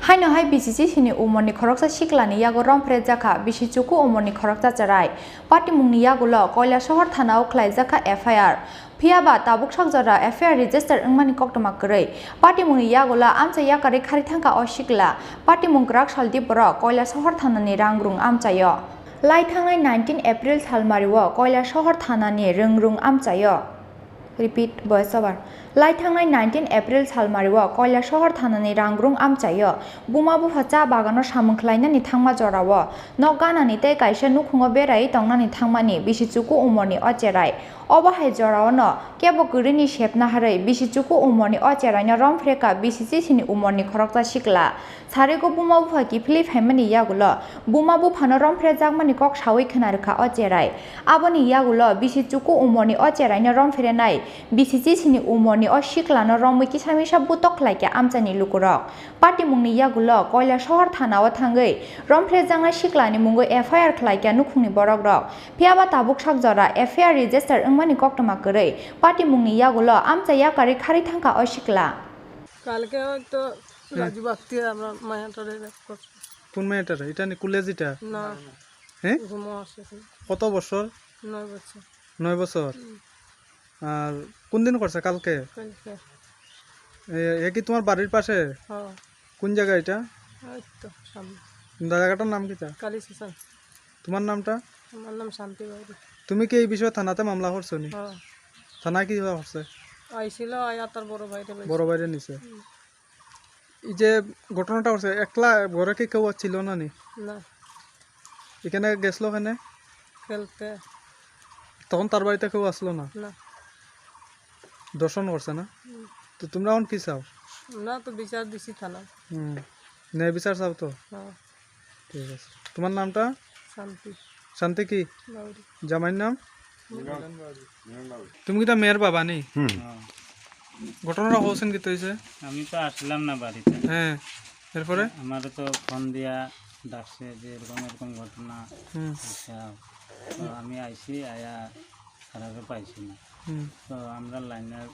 Haino hai BCC sini umoni khoroksa shiklani yago romfre jaka bisichuku umoni khoroksa charai party mungni yago lo koila shahar thana ukhlai jaka FIR Phiaba tabuk sakjara FIR register engmani koktoma korei party mungni yago la amcha yakari khari thangka oshikla party mungkrak saldi bro koila shahar thanani rangrung amchayo lai thangnai 19 April salmariwo koila shahar thanani ringrung amchayo Repeat voice over. Lai thangnai 19 April salmariwo koila shahar thanani rangrung amchayo buma bufa cha bagano samungkhlainani thangma jorawo nok ganani tei kaisa nukhungo berai tongnani thangmani bisichuku umorni ocherai obahai jorao no kebo gurini shepna harai bisichuku umorni ocherai no romfreka BCC sini umorni khorokta sikla sarego buma bufa kifli phaimani yagulo buma bufa no romfre jagmani kok sawi khonarkha ocherai aboni yagulo bisichuku umorni ocherai no romfre nai BCC sini umorni o sikla no romwi kisami sabutok laike amchani lukurok party mungni yagulo koila shahar thanao thangai romfre jangna siklani mungo FIR khlaike nukhungni borok rok phiaba tabuk sakjara FIR register engmani koktoma korei party mungni yagulo amcha yakari khari thangka o sikla কালকে তো রাজু বাক্তি আমরা মায়াটারে কোন মেয়েটারে এটা নি college এটা না হ্যাঁ ঘুমো আসে কত বছর 9 বছর 9 বছর আর কোন দিন করছে কালকে কালকে এ কি তোমার বাড়ির পাশে হ্যাঁ কোন জায়গা এটা এই তো সামনে জায়গাটার নাম কিটা কালী স্টেশন তোমার নামটা আমার নাম শান্তি বাড়ি তুমি কি এই বিষয়ে থানাতে মামলা করছো নি হ্যাঁ থানা কি করছে আইছিল আয়া তার বড় ভাইরে বড় বাইরে নিছে এই যে ঘটনাটা হচ্ছে একলা ঘরে কি কেউ ছিল না নি না এখানে গেছিল কেন খেলতে তখন তার বাড়িতে কেউ আসলো না না দর্শন করছে না তো তোমরা এখন কি চাও না তো বিচার দিছি থানা ন্যায় বিচার চাও তো হ্যাঁ ঠিক আছে তোমার নামটা শান্তি শান্তি কি বাড়ি জামাইর নাম তুমি কি মেয়ের বাবা নি ঘটনাটা হয়েছেন কি হয়েছে আমি তো আসলাম না বাড়িতে হ্যাঁ এরপরে আমার তো ফোন দিয়া ডাকছে যে এরকম এরকম ঘটনা আচ্ছা তো আমি আইছি আয়া খারাপে পাইছি না তো আমরা লাইনের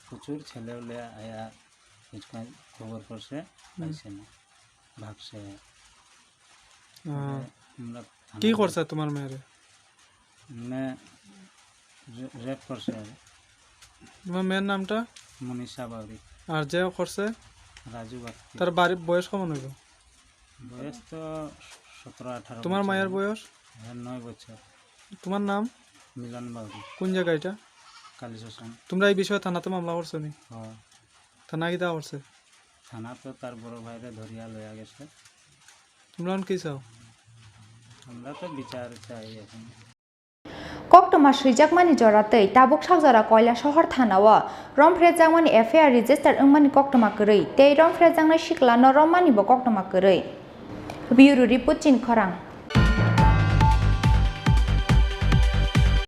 প্রচুর ছেলে হলে আয়া খবর করছে পাইছে না ভাগছে আমরা কি করছে তোমার মেয়ের মেয়ে রেপ করছে তোমার মেয়ের নামটা মনীষা বাউরি আর যে করছে রাজু বাক্তি তার বাড়ির বয়স কেমন হইব বয়স তো 17-18 তোমার মায়ের বয়স 9 বছর তোমার নাম মিলন বাউরি কোন জায়গা এটা কালী শ্মশান তোমরা এই বিষয়ে থানাতে মামলা করছো নি হ্যাঁ থানা কি দেওয়া করছে থানা তো তার বড় ভাইরে ধরিয়া লইয়া গেছে তোমরা কি চাও আমরা তো বিচার চাই এখন koktoma swijagmani joratei tabuk sakjara koila shahar thanao romfre jangmani FIR register engmani koktoma korei tei romfre jangnai sikla no romani bo koktoma korei Bureau report chin khorang